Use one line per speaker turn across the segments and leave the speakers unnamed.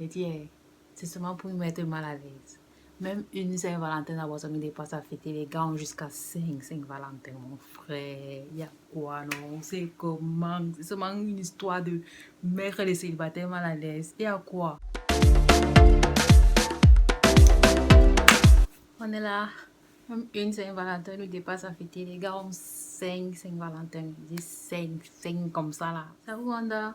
J'ai dit, hey, c'est seulement pour me mettre mal à l'aise. Même une Saint-Valentin d'abord, ça me dépasse à fêter. Les gars ont jusqu'à 5 Saint-Valentin, mon frère. Il y a quoi, non? C'est comment? C'est seulement une histoire de mettre les célibataires mal à l'aise. Il y a quoi? On est là. Même une Saint-Valentin nous dépasse à fêter. Les gars ont 5 Saint-Valentin. Je dis 5 comme ça là. Ça vous Wanda?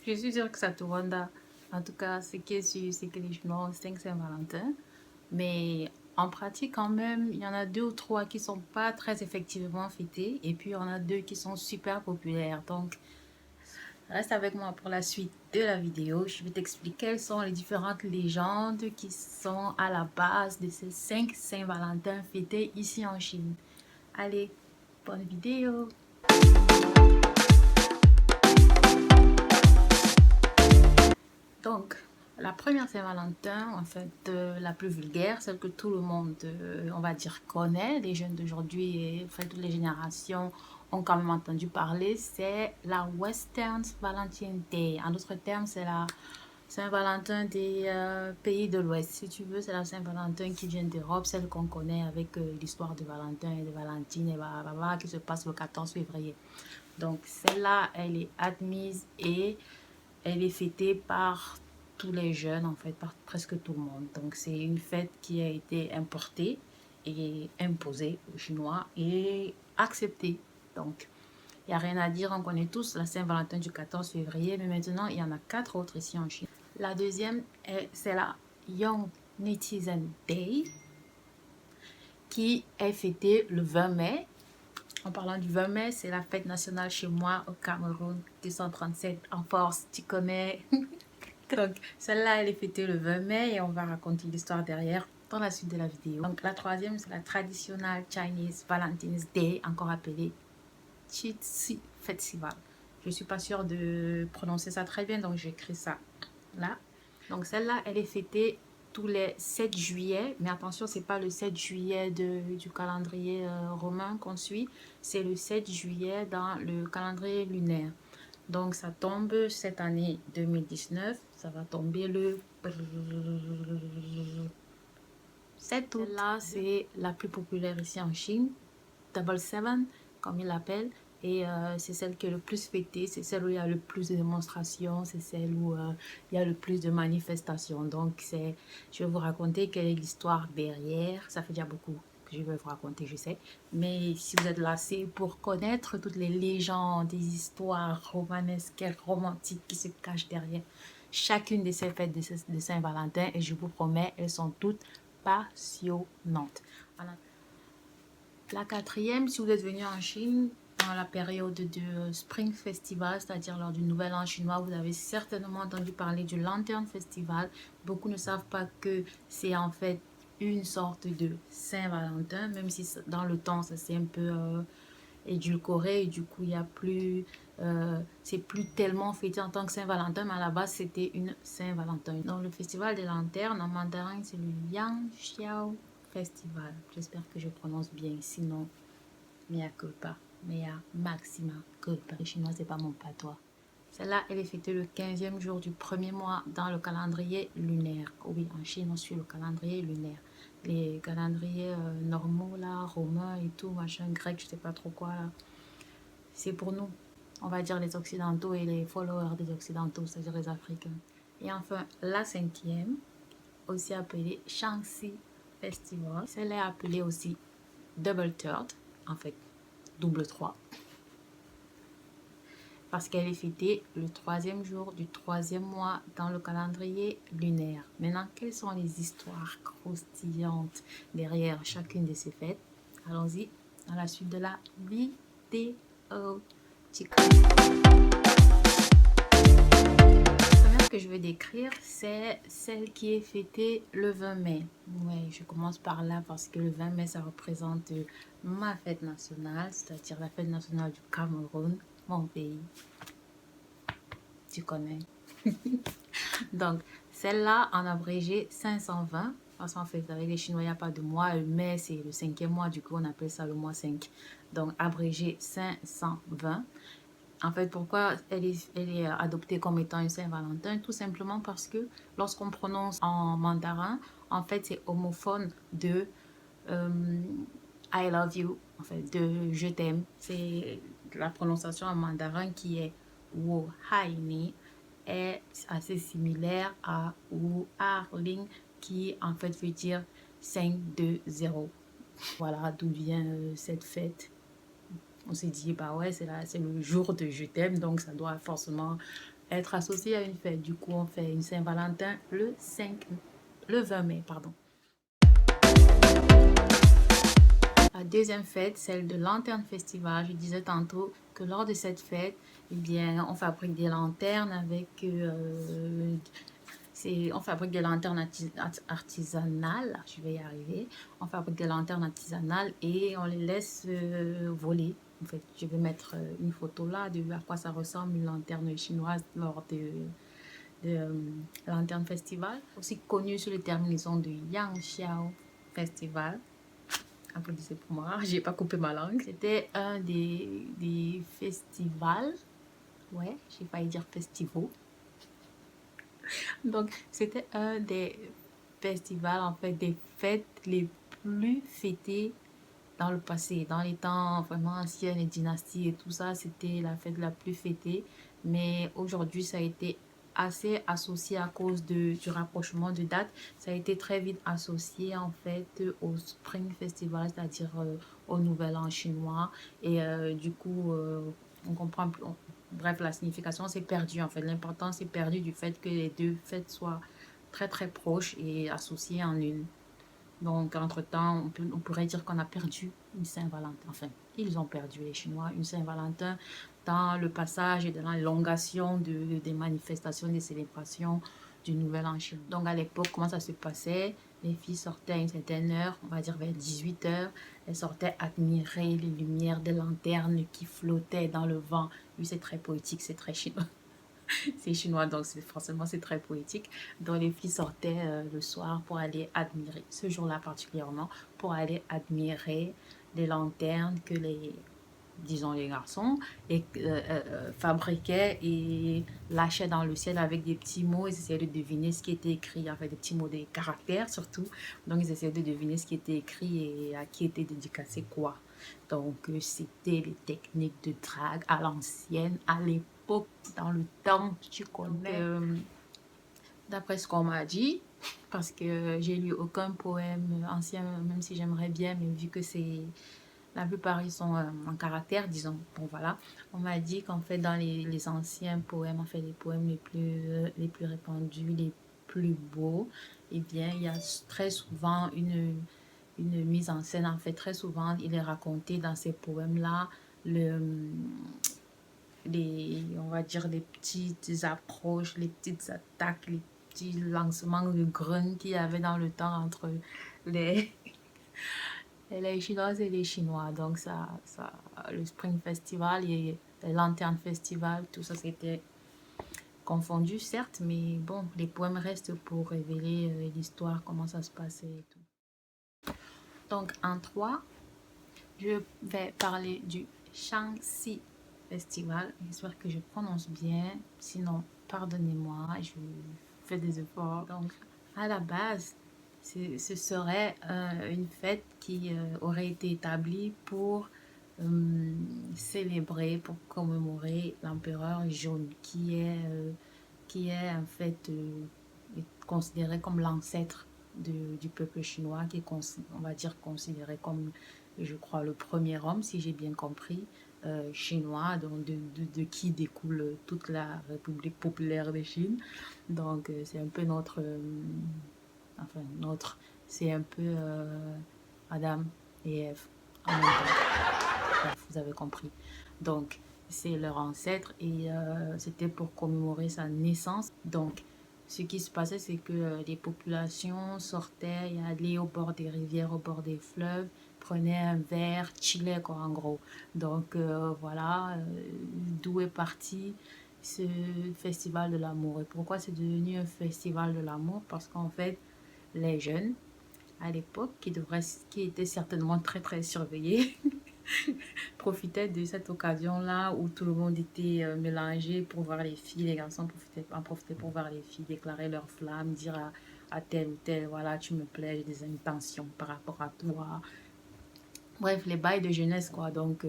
Je suis sûre que ça te Wanda. En tout cas, ce qui est sûr, c'est que les Chinois ont 5 Saint-Valentin. Mais en pratique, quand même, il y en a 2 ou 3 qui sont pas très effectivement fêtés. Et puis, il y en a 2 qui sont super populaires. Donc, reste avec moi pour la suite de la vidéo. Je vais t'expliquer quelles sont les différentes légendes qui sont à la base de ces 5 Saint-Valentin fêtés ici en Chine. Allez, bonne vidéo! Donc, la première Saint-Valentin, en fait, la plus vulgaire, celle que tout le monde, on va dire, connaît, les jeunes d'aujourd'hui et enfin, toutes les générations ont quand même entendu parler, c'est la Western Valentine Day. En d'autres termes, c'est la Saint-Valentin des pays de l'Ouest. Si tu veux, c'est la Saint-Valentin qui vient d'Europe, celle qu'on connaît avec l'histoire de Valentin et de Valentine et blablabla, qui se passe le 14 février. Donc, celle-là, elle est admise et elle est fêtée par tous les jeunes, en fait, par presque tout le monde. Donc, c'est une fête qui a été importée et imposée aux Chinois et acceptée. Donc, il n'y a rien à dire, on connaît tous la Saint-Valentin du 14 février, mais maintenant, il y en a 4 autres ici en Chine. La deuxième, c'est la Young Netizen Day, qui est fêtée le 20 mai. En parlant du 20 mai, c'est la fête nationale chez moi au Cameroun, 237 en force, tu connais. Donc, celle-là, elle est fêtée le 20 mai et on va raconter l'histoire derrière dans la suite de la vidéo. Donc, la troisième, c'est la traditionnelle Chinese Valentine's Day, encore appelée Qixi Festival. Je ne suis pas sûre de prononcer ça très bien, donc j'écris ça là. Donc, celle-là, elle est fêtée tous les 7 juillet. Mais attention, ce n'est pas le 7 juillet du calendrier romain qu'on suit. C'est le 7 juillet dans le calendrier lunaire. Donc, ça tombe cette année 2019. Ça va tomber le 7 août. Là, c'est la plus populaire ici en Chine. Double Seven, comme ils l'appellent. Et c'est celle qui est le plus fêtée. C'est celle où il y a le plus de démonstrations. C'est celle où il y a le plus de manifestations. Donc, je vais vous raconter quelle est l'histoire derrière. Ça fait déjà beaucoup que je vais vous raconter, je sais. Mais si vous êtes là, c'est pour connaître toutes les légendes, des histoires romanesques et romantiques qui se cachent derrière chacune de ces fêtes de Saint-Valentin. Et je vous promets, elles sont toutes passionnantes. Voilà. La quatrième, si vous êtes venu en Chine dans la période de Spring Festival, c'est-à-dire lors du Nouvel An chinois, vous avez certainement entendu parler du Lantern Festival. Beaucoup ne savent pas que c'est en fait une sorte de Saint-Valentin, même si dans le temps, ça s'est un peu édulcoré et du coup, il y a plus... c'est plus tellement fêté en tant que Saint-Valentin, mais à la base, c'était une Saint-Valentin. Donc, le festival des lanternes, en mandarin, c'est le Yangxiao Festival. J'espère que je prononce bien, sinon, mea culpa, mea maxima culpa. Le chinois, c'est pas mon patois. Celle-là, elle est fêtée le 15e jour du premier mois dans le calendrier lunaire. Oui, en Chine, on suit le calendrier lunaire. Les calendriers normaux, là, romains et tout, machin, grec, je sais pas trop quoi, là. C'est pour nous, on va dire les Occidentaux et les followers des Occidentaux, c'est-à-dire les Africains. Et enfin, la cinquième, aussi appelée Shaanxi Festival. Celle est appelée aussi Double Third, en fait, double 3. Parce qu'elle est fêtée le 3e jour du 3e mois dans le calendrier lunaire. Maintenant, quelles sont les histoires croustillantes derrière chacune de ces fêtes? Allons-y dans la suite de la vidéo. La première que je vais décrire, c'est celle qui est fêtée le 20 mai. Oui, je commence par là parce que le 20 mai, ça représente ma fête nationale, c'est-à-dire la fête nationale du Cameroun, mon pays. Tu connais. Donc, celle-là, en abrégé, 520. Parce qu'en fait, avec les Chinois, il n'y a pas de mois. Le mai, c'est le 5e mois. Du coup, on appelle ça le mois 5. Donc, abrégé 520. En fait, pourquoi elle est adoptée comme étant une Saint-Valentin? Tout simplement parce que lorsqu'on prononce en mandarin, en fait, c'est homophone de euh, I love you, en fait, de je t'aime. C'est la prononciation en mandarin qui est wo hai ni est assez similaire à wu arling qui en fait veut dire 5-2-0. Voilà d'où vient cette fête. On s'est dit, bah ouais, c'est le jour de je t'aime, donc ça doit forcément être associé à une fête. Du coup, on fait une Saint-Valentin le 20 mai, pardon. La deuxième fête, celle de Lanterne Festival. Je disais tantôt que lors de cette fête, eh bien, on fabrique des lanternes avec on fabrique des lanternes artisanales, je vais y arriver. On fabrique des lanternes artisanales et on les laisse voler. En fait, je vais mettre une photo là de à quoi ça ressemble une lanterne chinoise lors de Lanterne Festival, aussi connu sous les terminaisons de Yangxiao Festival. Applaudissez pour moi, j'ai pas coupé ma langue. C'était un des festivals, ouais, j'ai failli dire festivals. Donc, c'était un des festivals, en fait, des fêtes les plus fêtées dans le passé. Dans les temps vraiment anciens, les dynasties et tout ça, c'était la fête la plus fêtée. Mais aujourd'hui, ça a été assez associé à cause du rapprochement de dates. Ça a été très vite associé, en fait, au Spring Festival, c'est-à-dire au Nouvel An chinois. Et du coup, on comprend plus. Bref, la signification s'est perdue, en fait. L'importance est perdue du fait que les deux fêtes soient très, très proches et associées en une. Donc, entre-temps, on pourrait dire qu'on a perdu une Saint-Valentin. Enfin, ils ont perdu, les Chinois, une Saint-Valentin dans le passage et dans l'élongation des manifestations, des célébrations du Nouvel An chinois. Donc, à l'époque, comment ça se passait? Les filles sortaient à une certaine heure, on va dire vers 18 heures. Elles sortaient admirer les lumières des lanternes qui flottaient dans le vent. Oui, c'est très poétique, c'est très chinois. C'est chinois, donc forcément c'est très poétique. Donc les filles sortaient le soir pour aller admirer, ce jour-là particulièrement, pour aller admirer les lanternes que disons les garçons, fabriquaient et lâchaient dans le ciel avec des petits mots. Ils essayaient de deviner ce qui était écrit, avec des petits mots, des caractères surtout. Donc ils essayaient de deviner ce qui était écrit et à qui était dédicacé quoi. Donc c'était les techniques de drague à l'ancienne, à l'époque, dans le temps, tu connais. D'après ce qu'on m'a dit, parce que j'ai lu aucun poème ancien, même si j'aimerais bien, mais vu que c'est la plupart ils sont en caractère, disons. Bon voilà, on m'a dit qu'en fait dans les anciens poèmes, en fait les poèmes les plus répandus, les plus beaux, eh bien il y a très souvent une mise en scène. En fait très souvent il est raconté dans ces poèmes là on va dire les petites approches, les petites attaques, les petits lancements de graines qu'il y avait dans le temps entre les les Chinoises et les Chinois. Donc, le Spring Festival et le Lantern Festival, tout ça, c'était confondu, certes, mais bon, les poèmes restent pour révéler l'histoire, comment ça se passait et tout. Donc, en 3, je vais parler du Shaanxi Festival. J'espère que je prononce bien. Sinon, pardonnez-moi, je fais des efforts. Donc, à la base, ce serait une fête qui aurait été établie pour célébrer, pour commémorer l'empereur jaune, qui est en fait considéré comme l'ancêtre du peuple chinois, qui est, on va dire, considéré comme, je crois, le premier homme, si j'ai bien compris, chinois, donc de qui découle toute la République populaire de Chine. Donc, c'est un peu c'est un peu Adam et Ève en même temps. Bref, vous avez compris. Donc, c'est leur ancêtre et c'était pour commémorer sa naissance. Donc, ce qui se passait, c'est que les populations sortaient et allaient au bord des rivières, au bord des fleuves, prenaient un verre, chillaient quoi en gros. Donc voilà, d'où est parti ce festival de l'amour. Et pourquoi c'est devenu un festival de l'amour? Parce qu'en fait, les jeunes, à l'époque, qui étaient certainement très très surveillés, profitait de cette occasion-là où tout le monde était mélangé pour voir les filles. Les garçons en profitaient pour voir les filles, déclarer leur flamme, dire à tel ou tel, voilà, tu me plais, j'ai des intentions par rapport à toi. Bref, les bails de jeunesse, quoi. Donc,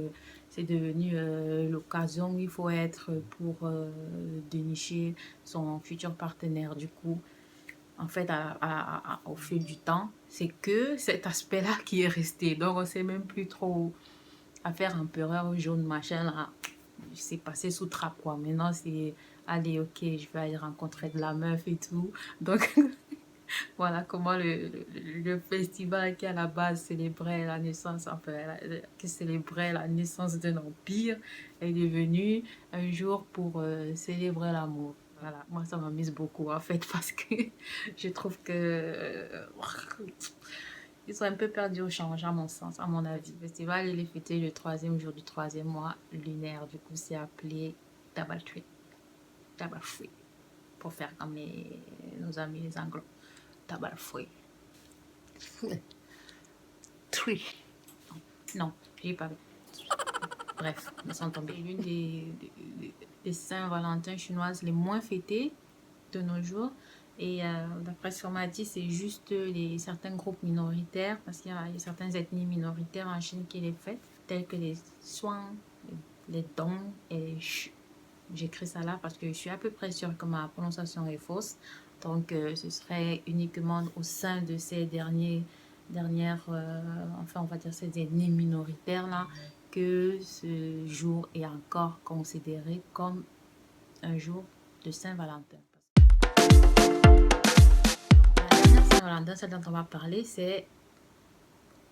c'est devenu l'occasion où il faut être pour dénicher son futur partenaire. Du coup, en fait, au fil du temps, c'est que cet aspect-là qui est resté. Donc, on ne sait même plus trop à faire empereur jaune, machin, là. C'est passé sous trappe, quoi. Maintenant, c'est, allez, ok, je vais aller rencontrer de la meuf et tout. Donc, voilà comment le festival qui à la base célébrait la naissance, enfin, qui célébrait la naissance d'un empire, est devenu un jour pour célébrer l'amour. Voilà, moi ça m'amuse beaucoup en fait parce que je trouve que ils sont un peu perdus au change à mon sens, à mon avis. Le festival il est fêté le troisième jour du troisième mois lunaire, du coup c'est appelé Tabaltree, Tabalfree, pour faire comme nos amis les Anglo. Tabalfree. Tree. Non, j'ai pas. Bref, ils sont tombés. L'une des Saint-Valentin chinoises les moins fêtées de nos jours. Et d'après ce qu'on m'a dit, c'est juste certains groupes minoritaires, parce qu'il y a certaines ethnies minoritaires en Chine qui les fêtent, telles que les Swan, les Dong et les Shu. J'écris ça là parce que je suis à peu près sûre que ma prononciation est fausse. Donc, ce serait uniquement au sein de ces dernières, enfin, on va dire ces ethnies minoritaires là, que ce jour est encore considéré comme un jour de Saint-Valentin. La dernière Saint-Valentin, celle dont on va parler, c'est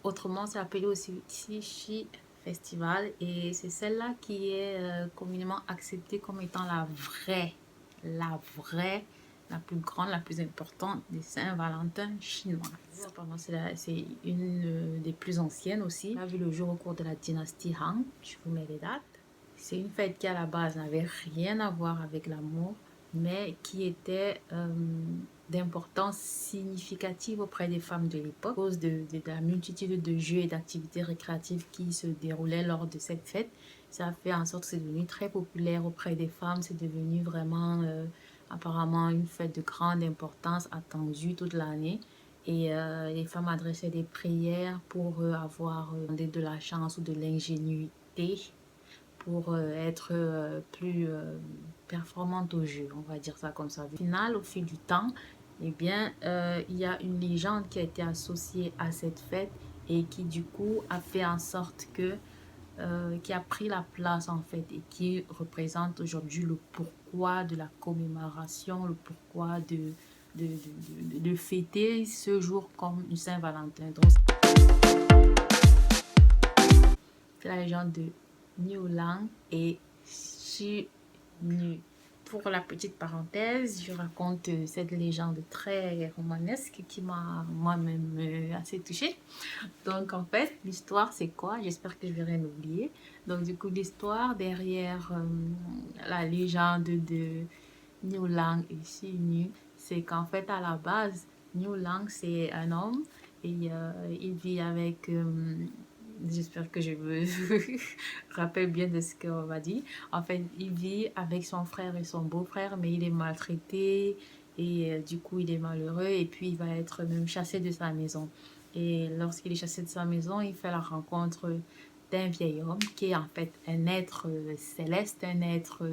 autrement, c'est appelé aussi Tichy Festival et c'est celle-là qui est communément acceptée comme étant la vraie, la plus grande, la plus importante des Saint-Valentin chinoises. Apparemment, c'est une des plus anciennes aussi. Elle a vu le jour au cours de la dynastie Han. Je vous mets les dates. C'est une fête qui à la base n'avait rien à voir avec l'amour, mais qui était d'importance significative auprès des femmes de l'époque à cause de la multitude de jeux et d'activités récréatives qui se déroulaient lors de cette fête. Ça a fait en sorte que c'est devenu très populaire auprès des femmes. C'est devenu vraiment apparemment une fête de grande importance attendue toute l'année. Et les femmes adressaient des prières pour avoir de la chance ou de l'ingénuité pour être plus performante au jeu, on va dire ça comme ça. Au final, au fil du temps, eh bien, il y a une légende qui a été associée à cette fête et qui du coup a fait en sorte que, qui a pris la place en fait et qui représente aujourd'hui le pourquoi de la commémoration, le pourquoi de fêter ce jour comme une Saint-Valentin. Donc, c'est la légende de Niu Lang et Xu Nu. Pour la petite parenthèse, je raconte cette légende très romanesque qui m'a moi-même assez touchée. Donc en fait, l'histoire c'est quoi? J'espère que je vais rien oublier. Donc du coup, l'histoire derrière la légende de Niu Lang et Xu Nu, c'est qu'en fait à la base, Niu Lang c'est un homme et il vit avec j'espère que je me rappelle bien de ce qu'on m'a dit. En fait, il vit avec son frère et son beau-frère, mais il est maltraité et du coup, il est malheureux et puis il va être même chassé de sa maison. Et lorsqu'il est chassé de sa maison, il fait la rencontre d'un vieil homme qui est en fait un être céleste, un être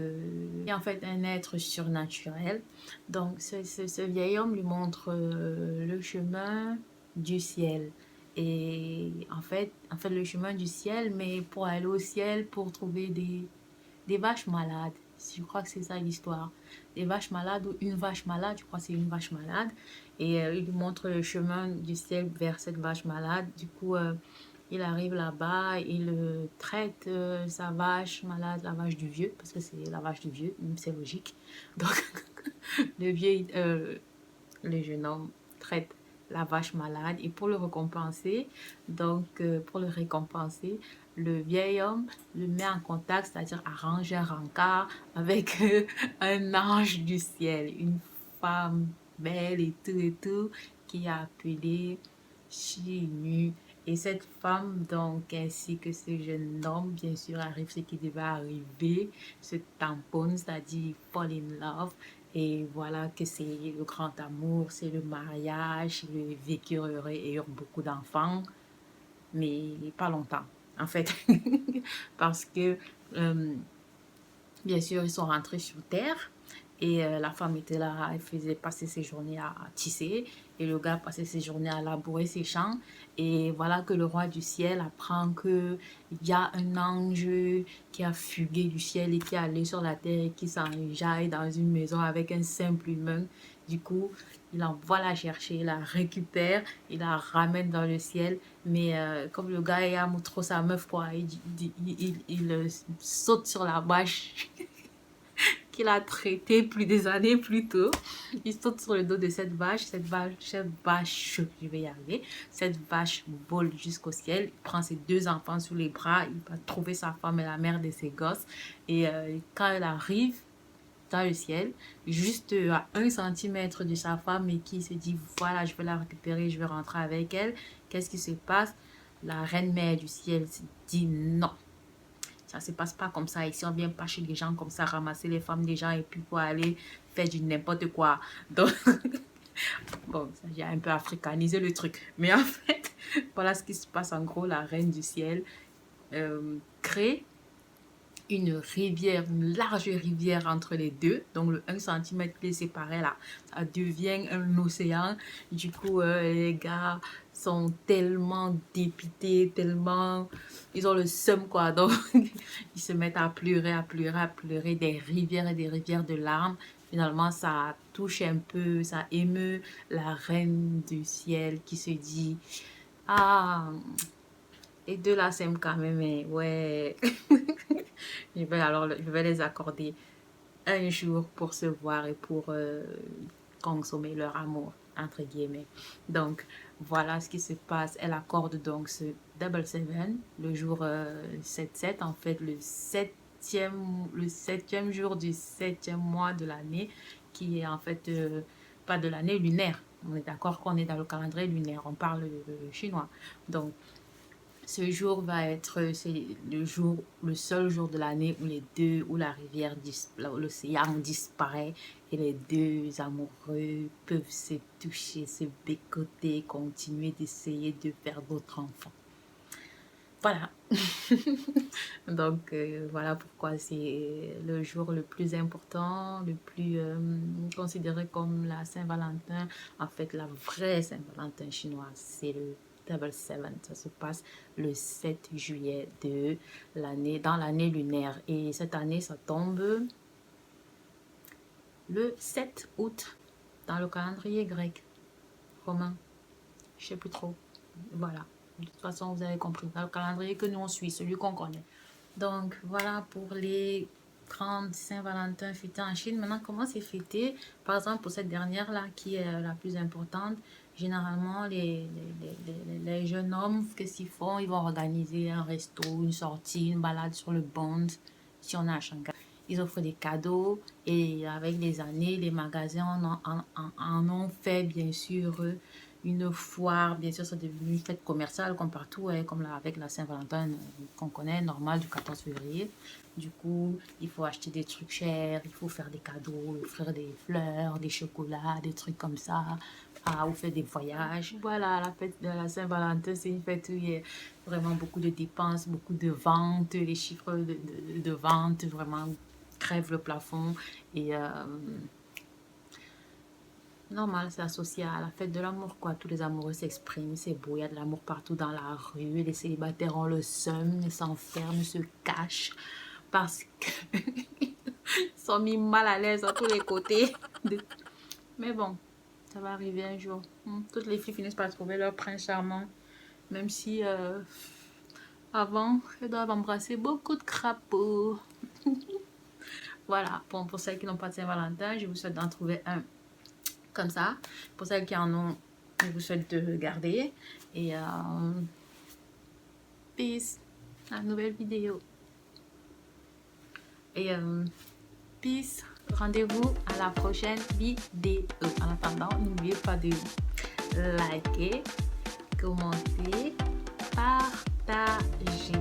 qui est en fait un être surnaturel. Donc, ce vieil homme lui montre le chemin du ciel. Et en fait, le chemin du ciel, mais pour aller au ciel, pour trouver des vaches malades. Je crois que c'est ça l'histoire. Des vaches malades ou une vache malade, je crois que c'est une vache malade. Et il lui montre le chemin du ciel vers cette vache malade. Du coup, il arrive là-bas, il traite sa vache malade, la vache du vieux, parce que c'est la vache du vieux, c'est logique. Donc, le vieux, le jeune homme traite la vache malade et pour le récompenser, pour le récompenser, le vieil homme le met en contact, c'est-à-dire arrange un rencard avec un ange du ciel, une femme belle et tout, qui est appelée Chinu. Et cette femme, donc, ainsi que ce jeune homme, bien sûr, arrive ce qui devait arriver, se tamponne, c'est-à-dire fall in love. Et voilà que c'est le grand amour, c'est le mariage, le vécu heureux et eurent beaucoup d'enfants, mais pas longtemps, en fait. Parce que, bien sûr, ils sont rentrés sur Terre. Et la femme était là, elle faisait passer ses journées à tisser. Et le gars passait ses journées à labourer ses champs. Et voilà que le roi du ciel apprend qu'il y a un ange qui a fugué du ciel et qui est allé sur la terre et qui s'enjaille dans une maison avec un simple humain. Du coup, il envoie la chercher, il la récupère, il la ramène dans le ciel. Mais comme le gars aime trop sa meuf, quoi, il saute sur la bâche qu'il a traité plus des années plus tôt. Il saute sur le dos de cette vache, je vais y arriver, cette vache vole jusqu'au ciel, il prend ses 2 enfants sous les bras, il va trouver sa femme et la mère de ses gosses. Et quand elle arrive dans le ciel, juste à 1 centimètre de sa femme et qui se dit, voilà, je vais la récupérer, je vais rentrer avec elle, qu'est-ce qui se passe? La reine mère du ciel se dit non. Ça se passe pas comme ça. Ici, on vient pas chez les gens comme ça, ramasser les femmes des gens et puis pour aller faire du n'importe quoi. Donc, bon, j'ai un peu africanisé le truc. Mais en fait, voilà ce qui se passe. En gros, la reine du ciel crée une rivière, une large rivière entre les deux. Donc, le 1 cm qui les séparait là, ça devient un océan. Du coup, les gars sont tellement dépités, tellement... Ils ont le seum, quoi. Donc, ils se mettent à pleurer, à pleurer, à pleurer des rivières et des rivières de larmes. Finalement, ça touche un peu, ça émeut la reine du ciel qui se dit... Ah, les deux là s'aiment quand même, mais ouais... je vais les accorder un jour pour se voir et pour consommer leur amour, entre guillemets. Donc, voilà ce qui se passe. Elle accorde donc ce double seven, le jour 7-7, en fait, le septième jour du 7e mois de l'année, qui est en fait pas de l'année lunaire. On est d'accord qu'on est dans le calendrier lunaire, on parle chinois. Donc, ce jour va être le seul jour de l'année où la rivière, l'océan disparaît et les deux amoureux peuvent se toucher, se bécoter, continuer d'essayer de faire d'autres enfants. Voilà. Donc, voilà pourquoi c'est le jour le plus important, le plus considéré comme la Saint-Valentin. En fait, la vraie Saint-Valentin chinoise, c'est le Double Seven. Ça se passe le 7 juillet de dans l'année lunaire. Et cette année, ça tombe le 7 août dans le calendrier grec, romain. Je sais plus trop. Voilà. De toute façon, vous avez compris. Dans le calendrier que nous on suit, celui qu'on connaît. Donc, voilà pour les grandes Saint-Valentin fêtées en Chine. Maintenant, comment c'est fêté? Par exemple, pour cette dernière-là, qui est la plus importante, généralement, les jeunes hommes, qu'est-ce qu'ils font? Ils vont organiser un resto, une sortie, une balade sur le Bund, si on est à Shanghai. Ils offrent des cadeaux et avec les années, les magasins en ont fait, bien sûr, une foire. Bien sûr, c'est devenu une fête commerciale comme partout, comme avec la Saint-Valentin qu'on connaît, normal, du 14 février. Du coup, il faut acheter des trucs chers, il faut faire des cadeaux, offrir des fleurs, des chocolats, des trucs comme ça, ou faire des voyages. Voilà, la fête de la Saint-Valentin, c'est une fête où il y a vraiment beaucoup de dépenses, beaucoup de ventes, les chiffres de vente vraiment crèvent le plafond et... normal, c'est associé à la fête de l'amour, quoi. Tous les amoureux s'expriment, c'est beau, il y a de l'amour partout dans la rue. Les célibataires ont le seum, ils s'enferment, se cachent parce qu'ils sont mis mal à l'aise à tous les côtés. Mais bon, ça va arriver un jour. Toutes les filles finissent par trouver leur prince charmant, même si avant, elles doivent embrasser beaucoup de crapauds. Voilà, bon, pour celles qui n'ont pas de Saint-Valentin, je vous souhaite d'en trouver un comme ça. Pour celles qui en ont, je vous souhaite de garder. Et peace à la nouvelle vidéo. Et peace, rendez-vous à la prochaine vidéo. En attendant, n'oubliez pas de liker, commenter, partager.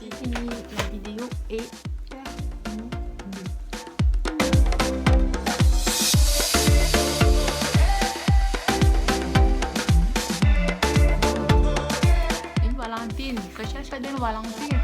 C'est fini, la vidéo est terminée. Une Valentine, que cherche une Valentine.